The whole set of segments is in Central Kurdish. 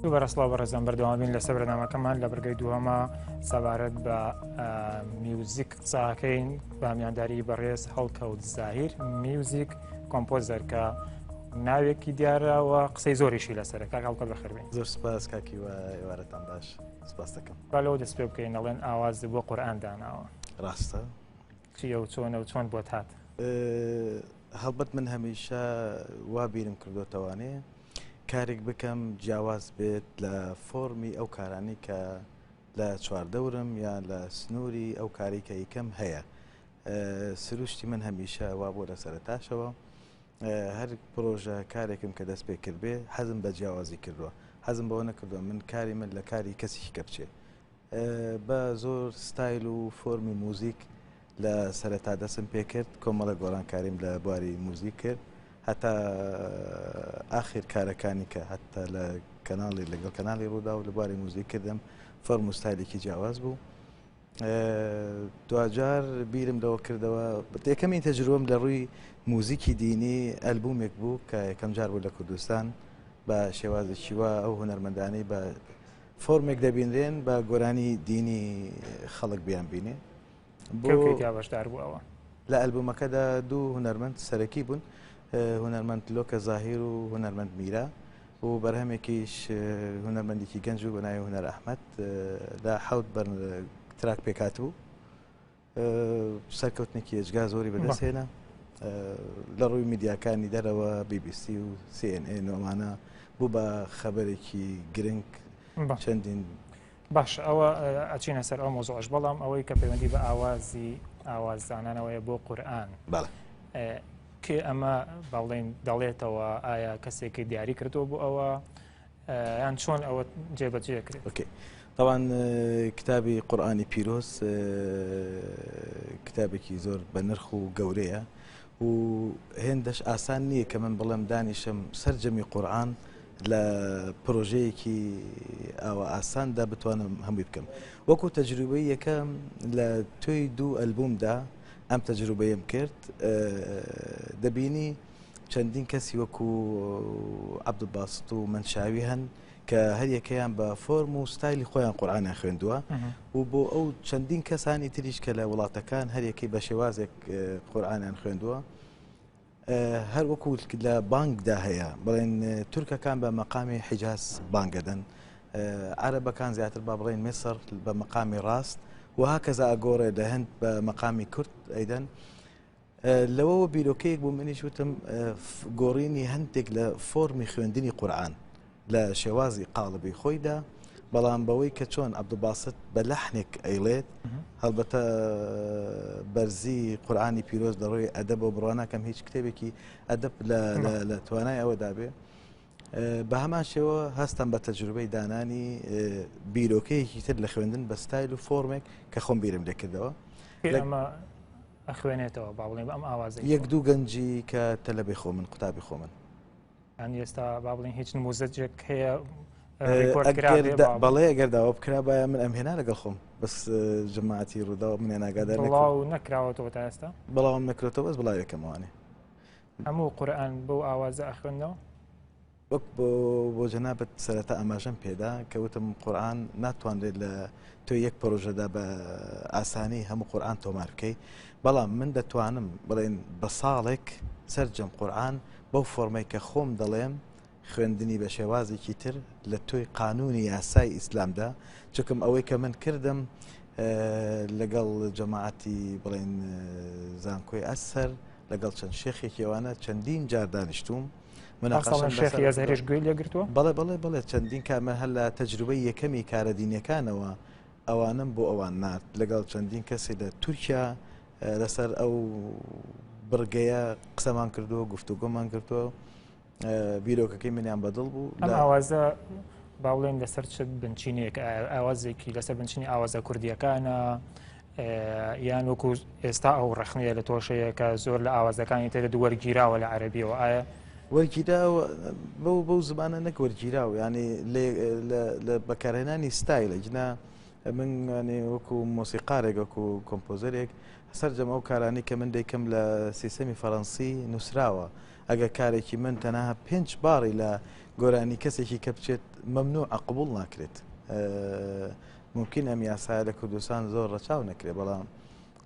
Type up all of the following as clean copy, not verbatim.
بەڕێسڵاو بەڕێزان بەردەوامین لەسەر بەرنامەکەمان لە بەرگەی دووەمە سەبارەت بە میوزیک قساکەین بە میانداری بەڕێز هەڵکەوت زاهیر میوزیک کۆمپۆزەر کە ناوێکی دیارەوە قسەی زۆریشی لەسەر کاک هەڵکەوت بەخێربێن. زۆر سپاس کاکی و ئێوارەتان باش سپاس دەکەم. با لەوە دەست پێ بکەین ئەڵێن ئاواز بۆ قورئان داناوە ڕاستە چیە و چۆنە و چۆن بۆت هات؟ هەڵبەت من هەمیشە وا بیرم کردوتەوانێ کارێک بکەم جیاواز بێت لە فۆرمی ئەو کارانی کە لە چواردەورم یان لە سنووری ئەو کاری کە یکەم هەیە. سروشتی من هەمیشە وا بۆ لە سەرەتاشەوە هەر پرۆژە کارێکم کە دەست پێ کردبێ حەزم بە جیاوازی کردووە، حەزم بەوە نەکردووە من کاری من لە کاری کەسیش کە بچێ. بە زۆر ستایل و فۆرمی موزیک لە سەرەتا دەستم پێ کرد، کۆمەڵە گۆڕانکاریم لە بواری موزیک کرد، هەتا ئاخر کارەکانی کە هەتا لە کەناڵی لەگەڵ کەناڵی ڕوودا و لە بواری موزیک کردم فەرم و ستایلێکی جیاواز بوو. دوجار بیرم لەوە کردەوە یەکەمین تەجروبەم لە ڕووی موزیکی دینی ئەلبومێک بوو کە یەکەم جار بوو لە کوردستان بە شێوازێکی وا ئەو هونەرمەندانەی بە فۆرمێک دەبینرێن بە گۆرانی دینی خەڵک بیان بینێ. باشدار بووەوە لە ئەلبومەکەدا دوو هونەرمەند سەرەکی بوون، هونەرمەند لۆکە زاهیر و هونەرمەند میرا و بەرهەمێکیش هونەرمەندێکی گەنج و بە ناوی هونەر ئەحمەد لە حەوت تراک پێکات بوو. سەرکەوتنێکی هێجگا زۆری بەدەستهێنا لە ڕووی میدیاکانی دەرەوە BBC و CNN ئەمانە بوو بە خەبەرێکی گرنگ چەندین. باش ئەوە ئەچینە سەر ئەو مۆزوعش، بەڵام ئەوەی کە پەیوەندی بە ئاوازدانانەوەیە بۆ قورئان کێ ئەمە باڵێن دەڵێتەوە ئایا کەسێکی دیاری کردو بوو ئەوە یان چۆن ئەوە جێبەجێ کرێت؟ طبعاً کتابی قورئانی پیرۆز کتابێکی زۆر بە نرخ و گەورەیە و هێندەش ئاسان نییە کە من بڵێم دانیشم سەرجەمی قورئان لە پرۆژەیەکی ئەوە ئاساندا بتوانم هەمووی بکەم. وەکو تەجروبەی یەکەم لە توی دوو ئەلبومدا ئەم تەجروبەیەم کرد، دەبینی چەندین کەسی وەکو عەبدولباست و منشاوی هەن کە هەر یەکەیان بە فۆرم و ستایلی خۆیان قورئانیان خوێندووە و بۆ ئەو چەندین کەسانی تریش کە لە وڵاتەکان هەر یەکەی بە شێوازێک قورئانیان خوێندووە. هەر وەکو لە بانگدا هەیە، بڵێن تورکەکان بە مەقامی حیجاز بانگەدەن، عەرەبەکان زیاتر با بڵێن میسر بە مەقامی ڕاست و هاکەزا ئەگۆڕێ لە هەند بە مەقامی کورد ئەیدەن. لەوەوە بیرۆکەیەک بوو منیش وتم گۆڕینی هەندێک لە فۆرمی خوێندنی قورئان لە شێوازی قاڵبی خۆیدا، بەڵام بەوەی کە چۆن عەبدولباست بە لەحنێک ئەیڵێت، هەڵبەتە بەرزی قورئانی پیرۆز لە ڕۆی ئەدەب و بڕواناکەم هیچ کتێبێکی ئەدەب لە توانای ئەوەدا بێ. بە هەمان شێوە هەستم بە تەجروبەی دانانی بیرۆکەیەکی تر لە خوێندن بە ستایل و فۆرمێک کە خۆم بیرم لێکردەوە. ئەمە ئەخوێنێتەوە با بڵێن بە ئەم ئاوازەی یەک دوو گەنجی کە تەلەبەی خۆ من قوتابی خۆ من ئەنی ئێستا با بڵێن هیچ نموزەجێک هەیە بەڵێ ئەگەر داوا بکرا باە من ئەم هێنا لەگەڵ خۆم بەس جەماعەتی ڕوودا منێ ناگادار نەکراوەتەوە تا ئێستا بەڵام نەکرێتەوە بەس بڵاوێکەمەوانێ هەموو قورئان بەو ئاوازە ئەخوێندنەوە. وەک بۆ جەنابەت سەرەتا ئاماژەم پێدا کە وتم قورئان ناتوانرێت لە تۆ یەک پرۆژەدا بە ئاسانی هەموو قورئان تۆمار بکەی، بەڵام من دەتوانم بڵێن بە ساڵێک سەرجەم قورئان بەو فۆرمەی کە خۆم دەڵێم خوێندنی بە شێوازێکی تر لە تۆی قانونی یاسای ئیسلامدا، چکم ئەوەی کە من کردم لەگەڵ جەماعەتی بڵێن زانکۆی ئەسەر لەگەڵ چەند شێخێکی ئەوانە چەندین جار دانیشتوم شێخی ئەزهەریش گوێی لێگرتووە. بەڵێ چەندین کامە هەر لە تەجروبەی یەکەمی کارە دینیەکانەوە ئەوانم بۆ ئەوان نات لەگەڵ چەندین کەسی لە تورکیا لەسەر ئەو بڕگەیە قسەمان کردووە، گفتوگۆمان کردووە، بیرۆکەکەی منیان بەدڵ بوو. ئەم ئاوازە باڵێن لەسەر چ بنچینێک ئاوازێکی لەسەر بنچینی ئاوازە کوردیەکانە یان وەکو ئێستا ئەو ڕەخنەیە لە تۆشەیە کە زۆر لە ئاوازەکانی تێدە وەرگیراوە لە عەرەبیەوە، ئایا وەرگیراوە بەو زمانە نەک وەرگیراوە، ینی لە بەکارهێنانی ستایلە جنا من وەکو مۆسیقارێک وەکو کۆمپۆزەرێک سەرجەم ئەو کارانی کە من دەیکەم لە سیستەمی فەڕەنسی نووسراوە، ئەگە کارێکی من تەنها 5 باڕی لە گۆرانی کەسێکی کە بچێت مەمنوع قبول ناکرێت. ممکن ئەم یاسایە لە کوردستان زۆر ڕەچاو نەکرێت، بەڵام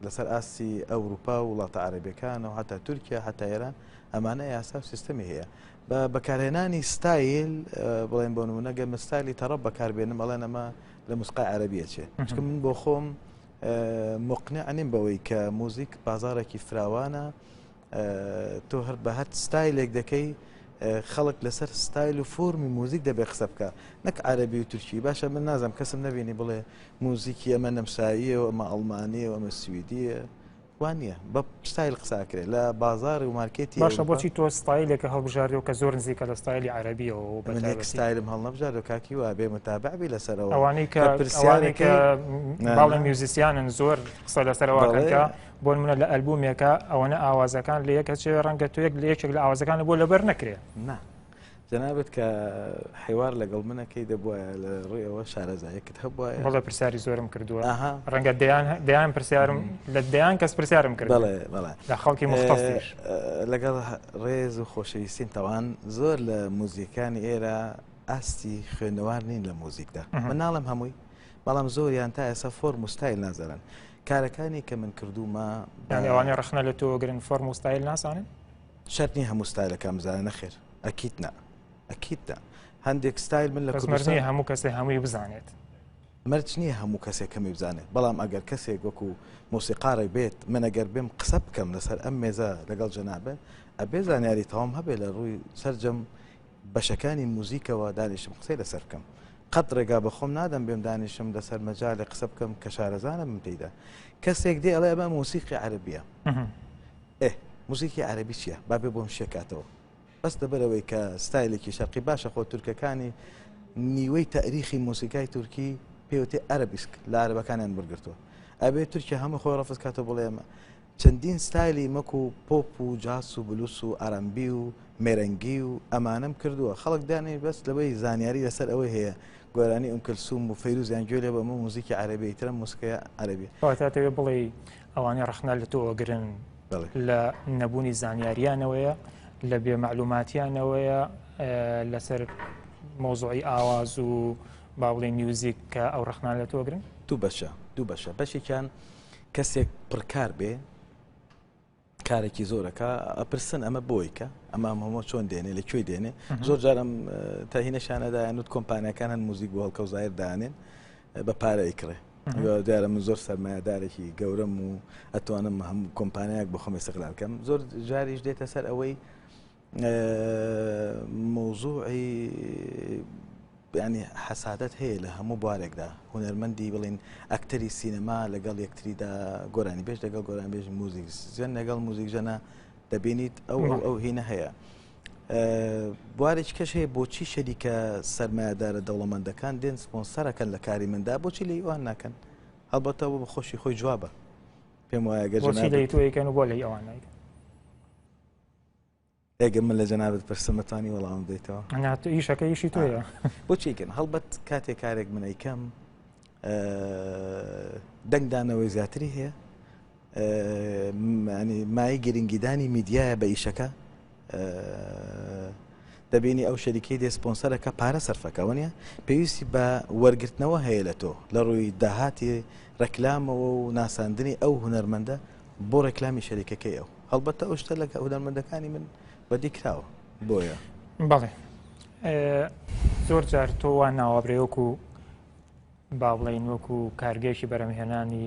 لەسەر ئاسی ئەوروپا و وڵاتە عەرەبیەکان و هەتا تورکیا هەتا ئێران ئەمانە یاسا و سیستەمی هەیە. بە بەکارهێنانی ستایل بڵێن بۆ نمونە گەمە ستایلی تەڕەب بەکاربێنم ئەڵێن ئەمە لە موسیقای عەرەبیە چێ، چونکە من بۆ خۆم مقنع نیم بەوەی کە موزیک بازارێکی فراوانە، تۆ هەر بە هەر ستایلێک دەکەی خەڵک لەسەر ستایل و فۆرمی موزیک دەبێ قسە بکە، نەک عەرەبی و تورکی. باشە من نازم کەسم نەبینی بڵێ موزیکی ئەمە نەمساییە و ئەمە ئەڵمانیە و ئەمە سویدیە، وان نییە بە ستایل قساکرێت لە بازار و مارکێتی. باشە بۆچی تۆ ستایلێکە هەڵبژاردی و کە زۆر نزیکە لە ستایلی عەرەبیەوە؟ من ستایلم هەڵنەبژاردە کاکی وا بێ متابعبی لەسەرەوە. ئەوانەی کە باڵێ میوزیسیانن زۆر قسە لەسەرەوەکەکە بۆ نمونە لە ئەلبومێکە ئەوەنە ئاوازەکان لە یەکە چێ ڕەنگە تو لە یەکێک لە ئاوازەکان بۆ لەبەر نەکرێ. نا جەنابەت کە حیوار لەگەڵ منەکەی دەبووە لە ڕێەوە شارەزایەکت هەبووە. بەڵێ پرسیاری زۆرم کردووە، ڕەنگە دەیان پرسیارم لە دەیان کەس پرسیارم کرد لە خەڵکی مختەسیش. لەگەڵ ڕێز و خۆشەویستین تەوان زۆر لە موزیکانی ئێرە ئاستی خوێندنەوار نین لە موزیکدا، من ناڵم هەمووی، بەڵام زۆریان تا ئێستا فۆرم و ستایل نازانن. کارەکانی کە من کردومە ئەوانەی ڕخنە لە تۆ گرن فۆرم و ستایل ناسانن؟ شەرت نییە هەموو ستایلەکان بزانن، نەخێر ئەکیدنا ئەکیدنا هەندێک ستایل من لە کوردستان هەموو کەسێ هەمووی بزانێت، مەرج نییە هەموو کەسێک کەمی بزانێت، بەڵام ئەگەر کەسێک وەکو مۆسیقارێک بێت من ئەگەر بێم قسە بکەم لەسەر ئەم مێزە لەگەڵ جەنابێت ئەبێ زانیاری تەواو هەبێ لە ڕووی سەرجەم بەشەکانی موزیکەوە دانیشم قسەی لەسەر بکەم. قەت ڕێگا بەخۆم نادەم بێم دانیشم لەسەر مەجالێ قسە بکەم کە شارەزانە من پێیدا. کەسێک دێ ئەڵێ ئەمە موسیقی عەرەبیە، موزیکی عەرەبی چییە؟ با بێ بۆم شێکاتەوە. بەس دەبەرەوەی کە ستایلێکی شەرقی باشە، خۆ تورکەکانی نیوەی تاریخی موسیقای تورکی پێوتێ عەرەبیسک لە عەرەبەکانیان وەرگرتووە. ئەبێ تورکیا هەموو خۆی ڕەفز کاتەوە بڵێ ئەمە چەندین ستایلی مەک و پۆپ و جاس و بلوس و ئارەمبی و مێرەنگی و ئەمانەم کردووە. خەڵک دانێ بەس لەوەی زانیاری لەسەر ئەوەی هەیە گۆرانی ئەم کلسوم و فەیروزیان گوێ لێ بە ئەمە موزیکی عەرەبی ترە موسیقای عەرەبی. کاتەوێ بڵێ ئەوانەی ڕخنا لە تۆ گرن لە نەبوونی زانیاریانەوەیە، لە بێمەعلوماتیانەوەیە لەسەر مۆزوعی ئاواز و با بڵێ میوزیک کە ئەو ڕخنا لە تۆ گرن؟ دوو بەشە. بەشێکیان کەسێک پڕکار بێ کارێکی زۆرەکە ئەپرسن ئەمە بۆی کە ئەمە هەموو چۆن دێنێ لەکوێ دێنێ. زۆر جارم تاهینەشانەدایان وت کۆمپانیەکان هەن موزیک بۆ هەڵکە و زایر دانێن بە پارە ئیکڕێ. دیارە من زۆر سەرمایەدارێکی گەورەم و ئەتوانم هەموو کۆمپانیاک بۆ خۆم استقلال بکەم. زۆر جاریش دێتە سەر ئەوەی مۆزوعی ینی حەسادەت هەیە لە هەموو بوارێکدا. هونەرمەندی بڵین ئەکتەری سینەما لەگەڵ یەکتریدا گۆرانی بێژ لەگەڵ گۆران بێژ موزیک ژەن لەگەڵ موزیک ژەنە دەبینیت ئەو هینە هەیە. بوارێک کەش هەیە بۆچی شەریکە سەرمایەدارە دەوڵەمەندەکان دێن سپۆنسەرەکەن لە کاری مندا، بۆچی لە ئەوان ناکەن؟ هەڵبەتەوە بە خۆشی خۆی جوابە پێم وایە بۆچی لە تۆیکەن و بۆ لە ئەوان نایکەن. ئێگە من لە جەنابەت پرسەمەتانی وەڵام بدەیتەوە ئیشەکە ئیشی تۆیە بۆچیکەن هەڵبەت کاتێک کارێک من ئەیکەم دەنگدانەوەی زیاتری هەیە، مای گرنگیدانی میدیایە بە ئیشەکە، دەبینی ئەو شەریکەی دێ سپۆنسەرەکە پارە سەرفەکەوە نیە، پێویستی بە وەرگرتنەوە هەیە لە تۆ لە ڕووی داهاتی ڕێکلامەوە و ناساندنی ئەو هونەرمەندە بۆ ڕێکلامی شەریکەکەی ئەو. هەڵبەتە ئەو شتە لە هونەرمەندەکانی من بەدی کراوە بۆیە. بەڵێ زۆر جار تۆ وان ناوابرێوەکو با بڵێن وەکو کارگەیەکی بەرەمهێنانی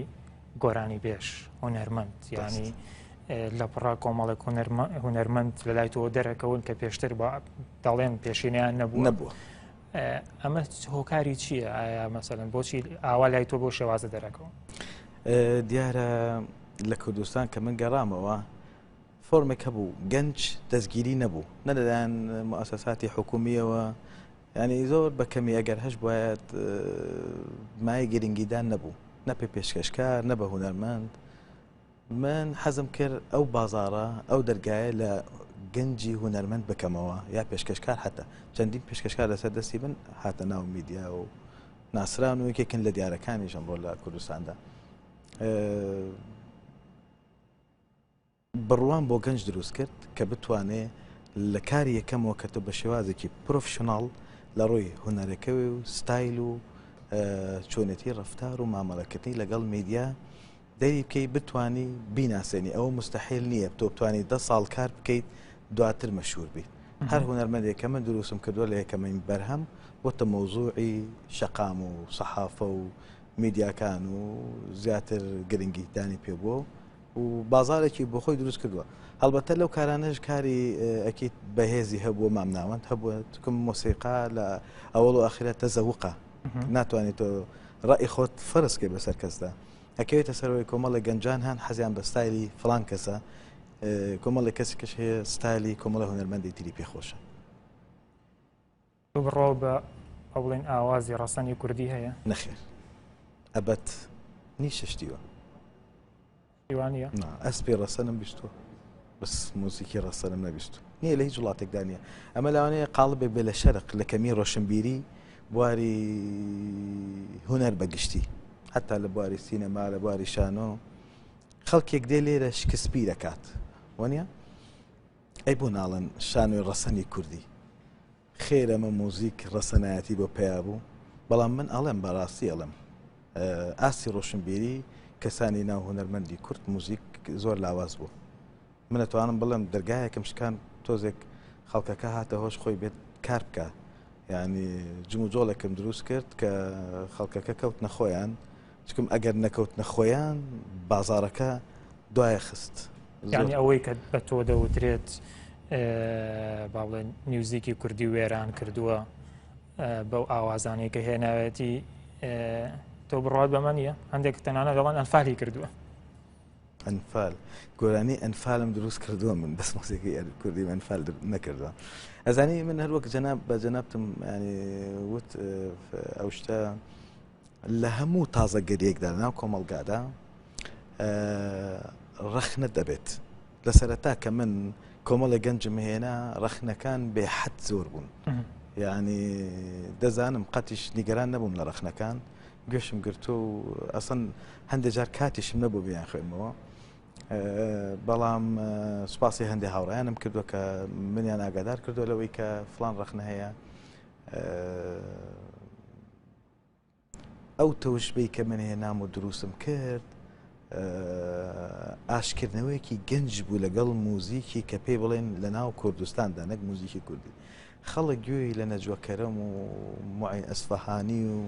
گۆرانی بێژ هونەرمەند، یعنی لە پڕا کۆمەڵێک هونەرمەند لە لای تۆ دەرەکەون کە پێشتر دەڵێن پێشینیان نەبووە. ئەمە هۆکاری چییە؟ ئایا مەسەڵەن بۆچی ئاوا لای تۆ بۆ شێوازە دەرەکەون؟ دیارە لە کوردستان کە من گەڕامەوە فۆرمێک هەبوو گەنج دەستگیری نەبوو، نە لەلایەن مؤسساتی حکومیەوە، ینی زۆر بەکەمی ئەگەر هەش باید مای گرنگیدان نەبوو، نە پێ پێشکەشکار نە بە هونەرمەند. من حەزم کرد ئەو بازاڕە ئەو دەرگایە لە گەنجی هونەرمەند بکەمەوە یا پێشکەشکار، حتا چەندین پێشکەشکار لەسەر دەستی من هاتە ناو میدیا و ناسران و یەکێکن لە دیارەکانی ژەم بۆ لە کوردستاندا. بڕوان بۆ گەنج دروست کرد کە بتوانێت لە کاری یەکەمەوە کە تۆ بە شێوازێکی پرۆفشناڵ لە ڕووی هونەرەکەوێ و ستایل و چۆنێتی ڕەفتار و مامەڵەکردنی لەگەڵ میدیا دەری بکەی بتانی بیناسێنی ئەوە مستحیل نییە تۆ بتوانانی 10 ساڵ کار بکەیت دواتر مەشهور بیت هەر هونەرمەندێکە من دروستم کردووە لە یەکەمەین بەرهەم وەتە مۆزوعی شەقام و سەحافە و میدیاکان و زیاتر گرنگی دانی پێبووە و بازارێکی بۆ خۆی دروست کردووە هەڵبەتە لەو کارانەش کاری ئەکییت بەهێزی هەبووە مام ناوەند هەبووە تکم مۆسیقا لە ئەوڵ و ئاخرەت تەزەوقە ناتوانێت تۆ ڕای خۆت فەرزکە بەسەر کەسدا ئەکەوێتە سەرەوەی کۆمەڵە گەنجان هەن حەزیان بە ستایلی فڵان کەسە کۆمەڵی کەسی کەش هەیە ستایلی کۆمەڵە هونەرمەندی تری پێخۆشە بڕۆ بە ئەو بڵێن ئاوازی ڕەسەنی کوردی هەیە نەخێر ئەبەت نیشەشتیوە دیوانە ئەسپی ڕەسەنم بیستوە بەس موزیکی ڕەسەنم نەبیستو نییە لە هیچ وڵاتێکدا نییە ئەمە لەوانەیە قاڵبێک بێ لە شەرق لە کەمی ڕۆشنبیری بواری هونەر بەگشتی حتا لە بواری سینەما لە بواری شانۆ خەڵکێک دێ لێرە شکسپی دەکات وانە ئەی بۆ ناڵن شانۆی ڕەسەنی کوردی خێر ئەمە موزیک ڕەسەنایەتی بۆ پێیا بوو بەڵام من ئەڵێم بەڕاستی ئەڵێم ئاسی ڕۆشنبیری کەسانی ناو هونەرمەندی کورد موزیک زۆر لاواز بوو من ئەتوانم بڵێم دەرگایەکەم شکان تۆزێک خەڵکەکە هاتە هۆش خۆی بێت کار بکە یعنی جم و جۆڵێکم دروست کرد کە خەڵکەکە کەوت نەخۆیان چکم ئەگەر نەکەوت نەخۆیان بازارەکە دوایە خست یعنی ئەوەی کە بە تۆ دەوترێت با بڵێن میوزیکی کوردی وێران کردووە بەو ئاوازانەی کە هێناوێتی تۆ بڕات بەمە نیە هەندێک تەنانە دەڵان ئەنفالی کردووە ئەنفال گۆرانی ئەنفالم دروست کردووە من دەست مۆسیقی کوردی ئەنفال نەکردووە ئەزانی من هەر وەک جەناب بە جەنابتم ینی وت ئەو شتە لە هەموو تازەگەریەکدا ناو کۆمەڵگادا ڕەخنە دەبێت لە سەرەتا کە من کۆمەڵی گەنجم هێنا ڕەخنەکان بێحەد زۆر بوون یعنی دەزانم قەتیش نیگەران نەبووم لە ڕەخنەکان گوێشم گرتو و ئەسەن هەندێک جار کاتیشم نەبوو بیان خوێنمەوە بەڵام سوپاسی هەندێک هاوڕیانم کردووە کە منیان ئاگادار کردو لەوەی کە فلان ڕەخنە هەیە ئەو تەوشبەی کە من هێنام و دروستم کرد ئاشکردنەوەیەکی گەنج بوو لەگەڵ موزیکی کە پێی بڵێن لە ناو کوردستاندا نەک موزیکی کوردی خەڵک گوێی لە نەجوەکەرەم و معین ئەسفەهانی و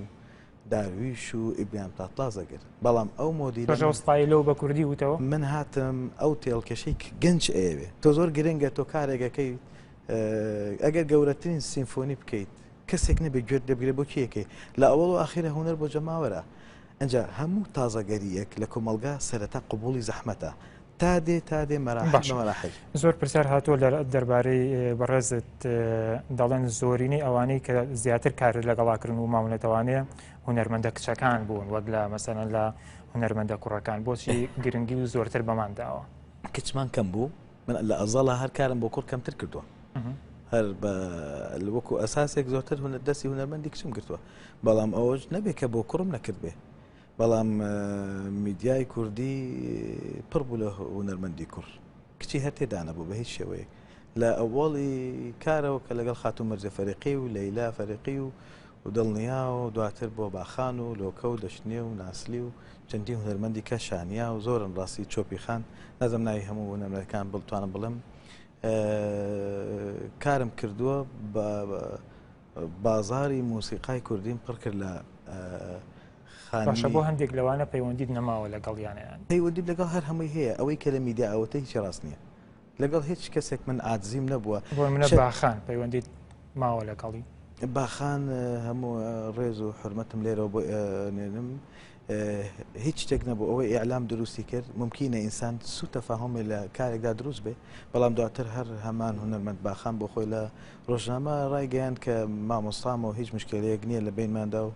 داویش و ئیبراهیم تاتڵازە کرد بەڵام ئەو مۆدیلەوە بە کوردی وتەوە من هاتم ئەو تێڵکەشەی گەنج ئێوێ تۆ زۆر گرنگە تۆ کارێکەکەی ئەگەر گەورەترین سیمفۆنی بکەیت کەسێک نەبێت گوێت دەبگرێت بۆ کیەکەی لە ئەوڵ و ئاخیرە هونەر بۆ جەماوەرە ئەنجا هەموو تازەگەریەک لە کۆمەلگا سەرەتا قبوڵی زەحمەتە تا دێ مەراحل زۆر پرسیار هاتووە لە دەربارەی بەڕێزت دەڵێن زۆرینەی ئەوانەی کە زیاتر کار لەگەڵاکردن و مامونەتەوانەیە هونەرمەندە کچەکان بوون وەک لە مەسەلەن لە هونەرمەندە کوڕەکان بۆچی گرنگی و زۆرتر بەمان داوە کچمان کەم بوو من لە ئەزەڵە هەر کارم بۆ کوڕ کەمتر کردووە هەر بە وەکو ئەساسێک زۆرتر دەستی هونەرمەندی کچم کردووە بەڵام ئەوەش نەبێت کە بۆ کوڕم نەکرد بێ بەڵام میدیای کوردی پڕ بوو لە هونەرمەندی کوڕ کچی هەر تێدا نەبوو بە هیچ شێوەیە لە ئەوڵی کارەوە کە لەگەڵ خاتوو مەرجە فەرقی و لەیلا فەرقی و دڵنیا و دواتر بۆ باخان و لۆکە و دەشتنێ و ناسلی و چەندی هونەرمەندی کە شانیا و زۆرن ڕاستی چۆپی خان نەزم ناوی هەموو هونەرمەندەکان بڵتوانم بڵم کارم کردووە بە بازاری موسیقای کوردیم پڕ کرد لە باشە بۆ هەندێک لەوانە پەیوەندیت نەماوە لەگەڵیانیان پەیوەندی لەگەڵ هەر هەمووی هەیە ئەوەی کە لە میدیا ئەوەتە هیچ ڕاست نییە لەگەڵ هیچ کەسێک من ئاجزیم نەبووە بۆ منە باخان پەیوەندیت ماوە لەگەڵی باخان هەموو ڕێز و حرمەتم لێرەوە بۆ نێنم هیچ شتێک نەبوو ئەوەی ئیعلام دروستی کرد ممکنە ئینسان سوء تەفاهمی لە کارێکدا دروست بێ بەڵام دواتر هەر هەمان هونەرمەند باخان بۆ خۆی لە ڕۆژنامە ڕایگەیان کە مامۆستامەوە هیچ مشکلەیەک نییە لە بینماندا و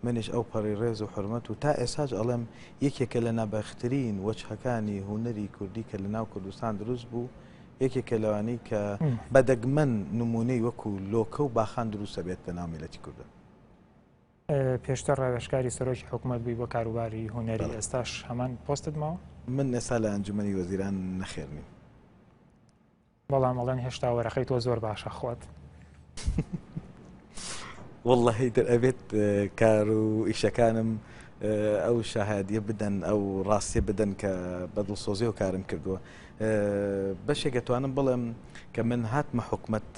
منش ئەو پەڕی ڕێز و حرمەت و تا ئێساج ئەڵێم یەکێکە لە نابەختترین وەجهەکانی هونەری کوردی کە لە ناو کوردستان دروست بوو یەکێکە لەوانەی کە بەدەگمەن نمونەی وەکو لۆکە و باخان دروستە بێت لە ناو میلەتی کوردە پێشتر ڕاوێژکاری سەرۆکی حکوومەت بووی بۆ کاروباری هونەری ئێستاش هەمان پۆستت ماوە من ئێستا لە ئەنجومەنی وەزیران نەخێرنیم بەڵام ئەڵێن هێشتا وەرەقەی تۆ زۆر باشە خۆت. والله دەبێت کار و ئیشەکانم ئەو شاهادیە بدەن ئەو ڕاستیە بدەن کە بەدڵسۆزی و کارم کردووە. بەشێک دەتوانم بڵێم کە من هاتمە حکومەت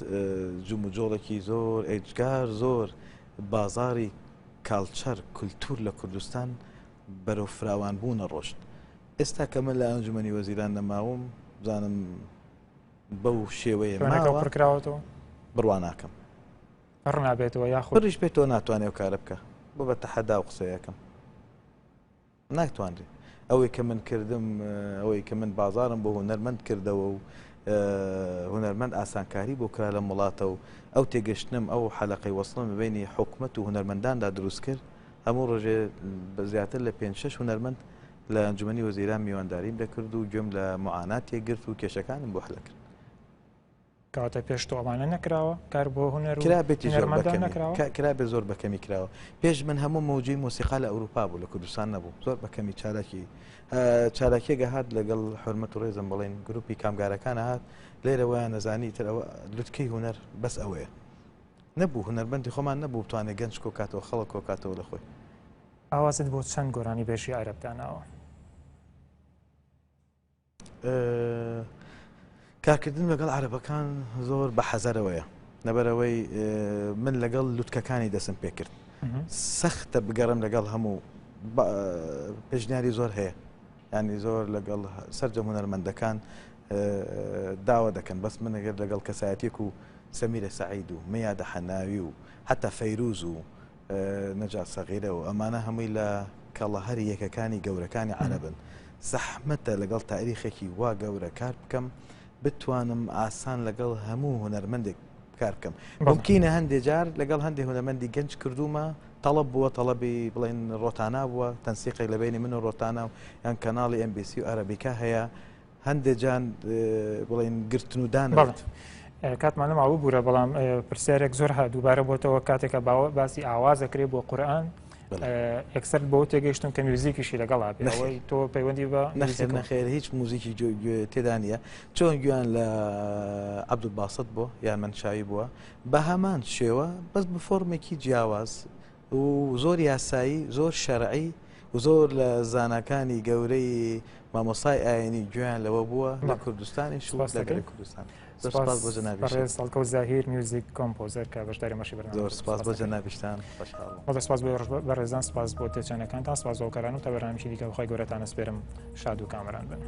جوم و جۆڵێکی زۆر ئێجگار زۆر بازاری کاڵچەر کولتور لە کوردستان بەرەو فراوان بوونە ڕۆشت. ئێستا کە من لە ئەنجومەنی وەزیران نەماوم بزانم بەو شێوەیە پڕکراوەتەوە بڕوا ناکەم پڕ نابێتەوە یاخۆ پڕیش بێتەوە ناتوانێت و کارە بکە بۆ بە تەحەدا و قسەیەکەم ناتوانرێت. ئەوەی کە من کردم ئەوەی کە من بازارم بۆ هونەرمەند کردەوە و هونەرمەند ئاسانکاری بۆ کرا لە وڵاتە و ئەو تێگەشتنم ئەو حەلقەی وەسڵم بینی حکومەت و هونەرمەنداندا دروست کرد. هەموو ڕۆژێ زیاتر لە 5-6 هونەرمەند لە ئەنجومەنی وەزیران میوانداریم دەکرد و گوێم لە معانات تێگرت و کێشەکانم بۆ حل کرد. کاتە پێش تۆ ئەمانە نەکراوە کار بۆ هونەر کرابێ زۆر بەکەمی کراوە. پێش من هەموو مەوجی مۆسیقا لە ئەوروپا بوو لە کوردستان نەبوو زۆر بەکەمی چالاکیێگە هات لەگەڵ حرمەت و ڕێزم بڵێن گروپی کامگارەکانە هات لێرە وایان نەزانی ترەوە لوتکەی هونەر بەس ئەوەیە نەبوو هونەربەندی خۆمان نەبوو بتوانێت گەنج کۆکاتەوە خەڵک کۆکاتەوە لە خۆی. ئاوازت بۆ چەند گۆرانی بێژی عەرەبداناوە؟ کارکردن لەگەڵ عەرەبەکان زۆر بە حەزەرەوەیە لەبەرەوەی من لەگەڵ لوتکەکانی دەسم پێ کرد سەختە بگەڕم لەگەڵ هەموو پێشنیاری زۆر هەیە ینی زۆر لەگەڵ سەرجەم هونەرمەندەکان داوا دەکەن بەس من ئەگەر لەگەڵ کەسایەتێک و سەمیرە سەعید و میادە حەناوی و حتا فەیروز و نەجات سەغیرە و ئەمانە هەمووی لە کەڵەهەری یەکەکانی گەورەکانی عەرەبن. زەحمەتە لەگەڵ تاریخێکی وا گەورە کار بکەم بتوانم ئاسان لەگەڵ هەموو هونەرمەندێک کار بکەم. ممکنە هەندێک جار لەگەڵ هەندێک هونەرمەندی گەنج کردومە تەڵەب بووە تەڵەبی بڵێن ڕۆتانا بووە تەنسیقی لە بینی من و ڕۆتانا و یان کەناڵی MBC و ئەرەبیکا هەیە هەندێک جان بڵێن گرتن و دانەوت. کاتمانە ماوە بوورە بەڵام پرسیارێک زۆر ها دووبارە بۆتەوە کاتێکە باسی ئاوازەکرێ بۆ قورئان ئەکسەر بۆ تێگەیشتم کە میوزیکیشی لەگەڵا بێەوەی تۆ پەیوەندی بە نەخێر هیچ موزیکی تێدا نیە چۆن گویان لە عەبدولباسط بۆ یان منشاوی بووە بە هەمان شێوە بەس بە فۆرمێکی جیاواز و زۆر یاسایی زۆر شەرعی و زۆر لە زانەکانی گەورەی مامۆسای ئاینی گویان لەوە بووە لە کوردستانی شڵگەری کوردستان. سپاس بۆ جەنابی ساڵکە و زاهیر میوزیک کۆمپۆزەر کە بەشداری مەشی بەرنامە. زۆر سپاس بۆ جەنابیشتان سپاس بۆ بەڕێزان سپاس بۆ تێچەنەکانتان سپاس بۆ کاران و تا بەرنامێکی دیکە بەخوای گەورەتان ئەسپێرم شاد و کامەران بن.